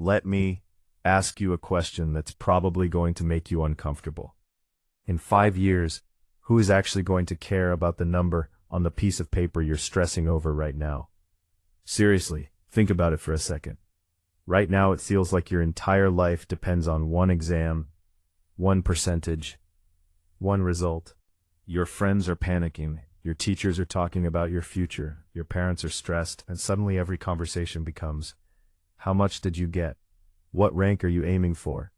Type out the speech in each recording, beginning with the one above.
Let me ask you a question that's probably going to make you uncomfortable. In 5 years, who is actually going to care about the number on the piece of paper you're stressing over right now? Seriously, think about it for a second. Right now it feels like your entire life depends on one exam, one percentage, one result. Your friends are panicking, your teachers are talking about your future, your parents are stressed, and suddenly every conversation becomes, how much did you get? What rank are you aiming for?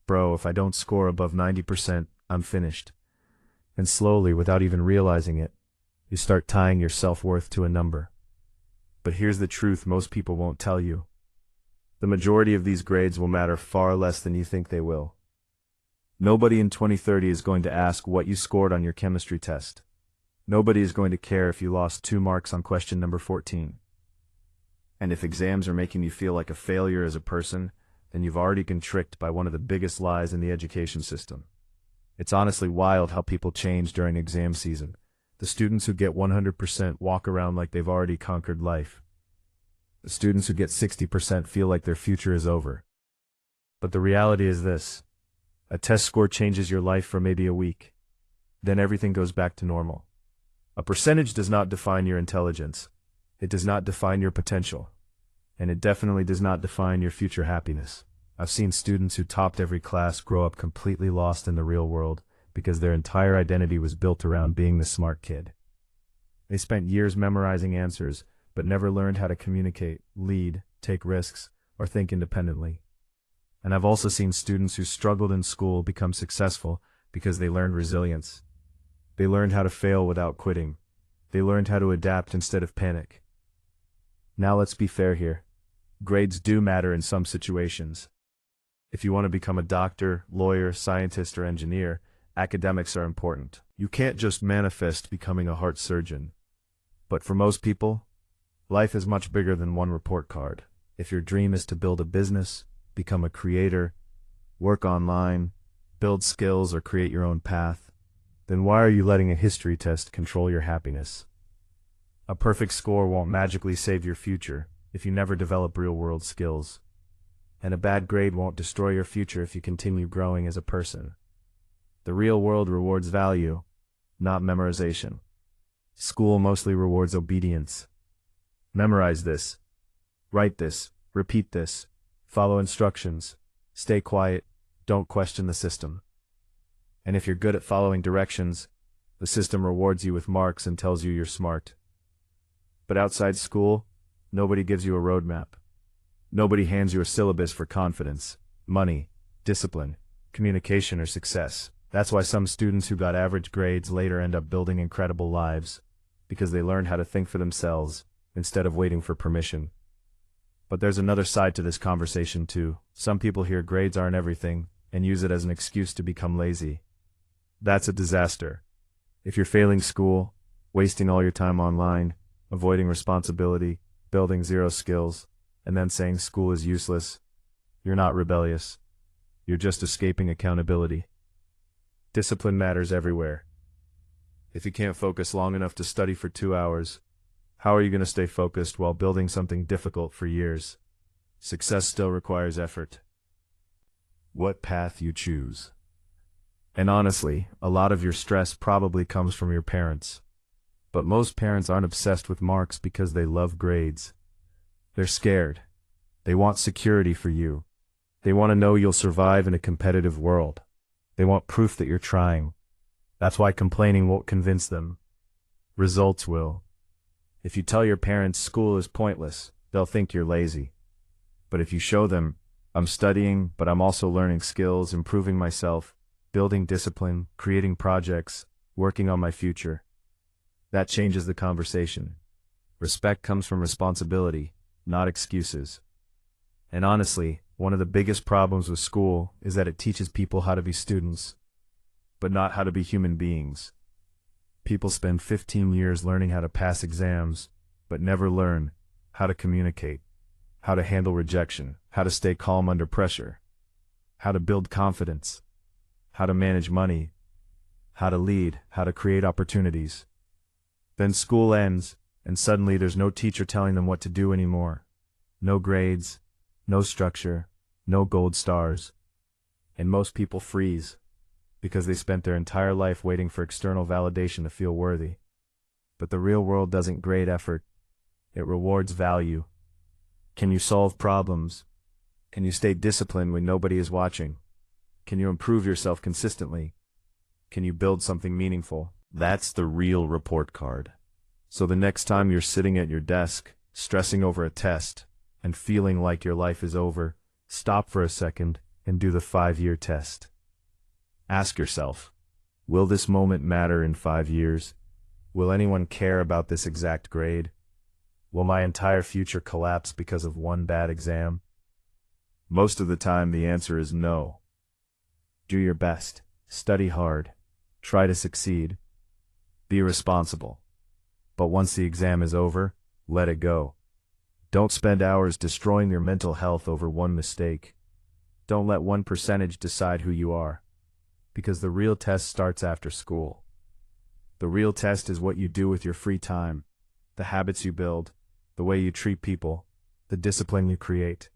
Bro, if I don't score above 90%, I'm finished. And slowly, without even realizing it, you start tying your self-worth to a number. But here's the truth most people won't tell you. The majority of these grades will matter far less than you think they will. Nobody in 2030 is going to ask what you scored on your chemistry test. Nobody is going to care if you lost 2 marks on question number 14. And if exams are making you feel like a failure as a person, then you've already been tricked by one of the biggest lies in the education system. It's honestly wild how people change during exam season. The students who get 100% walk around like they've already conquered life. The students who get 60% feel like their future is over. But the reality is this. A test score changes your life for maybe a week. Then everything goes back to normal. A percentage does not define your intelligence. It does not define your potential. And it definitely does not define your future happiness. I've seen students who topped every class grow up completely lost in the real world because their entire identity was built around being the smart kid. They spent years memorizing answers, but never learned how to communicate, lead, take risks, or think independently. And I've also seen students who struggled in school become successful because they learned resilience. They learned how to fail without quitting. They learned how to adapt instead of panic. Now let's be fair here. Grades do matter in some situations. If you want to become a doctor, lawyer, scientist, or engineer, academics are important. You can't just manifest becoming a heart surgeon. But for most people, life is much bigger than one report card. If your dream is to build a business, become a creator, work online, build skills, or create your own path, then why are you letting a history test control your happiness? A perfect score won't magically save your future if you never develop real-world skills. And a bad grade won't destroy your future if you continue growing as a person. The real world rewards value, not memorization. School mostly rewards obedience. Memorize this. Write this. Repeat this. Follow instructions. Stay quiet. Don't question the system. And if you're good at following directions, the system rewards you with marks and tells you you're smart. But outside school, nobody gives you a roadmap. Nobody hands you a syllabus for confidence, money, discipline, communication, or success. That's why some students who got average grades later end up building incredible lives, because they learned how to think for themselves instead of waiting for permission. But there's another side to this conversation too. Some people hear grades aren't everything and use it as an excuse to become lazy. That's a disaster. If you're failing school, wasting all your time online, avoiding responsibility, building zero skills, and then saying school is useless, you're not rebellious. You're just escaping accountability. Discipline matters everywhere. If you can't focus long enough to study for 2 hours, how are you going to stay focused while building something difficult for years? Success still requires effort. What path you choose. And honestly, a lot of your stress probably comes from your parents. But most parents aren't obsessed with marks because they love grades. They're scared. They want security for you. They want to know you'll survive in a competitive world. They want proof that you're trying. That's why complaining won't convince them. Results will. If you tell your parents school is pointless, they'll think you're lazy. But if you show them, I'm studying, but I'm also learning skills, improving myself, building discipline, creating projects, working on my future, that changes the conversation. Respect comes from responsibility, not excuses. And honestly, one of the biggest problems with school is that it teaches people how to be students, but not how to be human beings. People spend 15 years learning how to pass exams, but never learn how to communicate, how to handle rejection, how to stay calm under pressure, how to build confidence, how to manage money, how to lead, how to create opportunities. Then school ends, and suddenly there's no teacher telling them what to do anymore. No grades, no structure, no gold stars. And most people freeze because they spent their entire life waiting for external validation to feel worthy. But the real world doesn't grade effort, it rewards value. Can you solve problems? Can you stay disciplined when nobody is watching? Can you improve yourself consistently? Can you build something meaningful? That's the real report card. So the next time you're sitting at your desk, stressing over a test, and feeling like your life is over, stop for a second and do the 5-year test. Ask yourself, will this moment matter in 5 years? Will anyone care about this exact grade? Will my entire future collapse because of one bad exam? Most of the time, the answer is no. Do your best, study hard, try to succeed, be responsible. But once the exam is over, let it go. Don't spend hours destroying your mental health over one mistake. Don't let one percentage decide who you are, because the real test starts after school. The real test is what you do with your free time, the habits you build, the way you treat people, the discipline you create,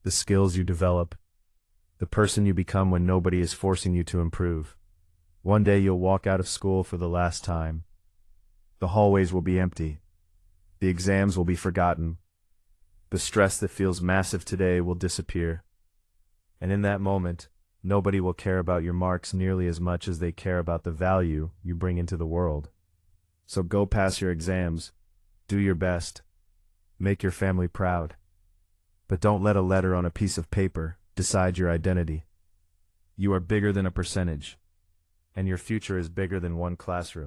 the skills you develop, the person you become when nobody is forcing you to improve. One day you'll walk out of school for the last time. The hallways will be empty. The exams will be forgotten. The stress that feels massive today will disappear. And in that moment, nobody will care about your marks nearly as much as they care about the value you bring into the world. So go pass your exams, do your best, make your family proud. But don't let a letter on a piece of paper decide your identity. You are bigger than a percentage, and your future is bigger than one classroom.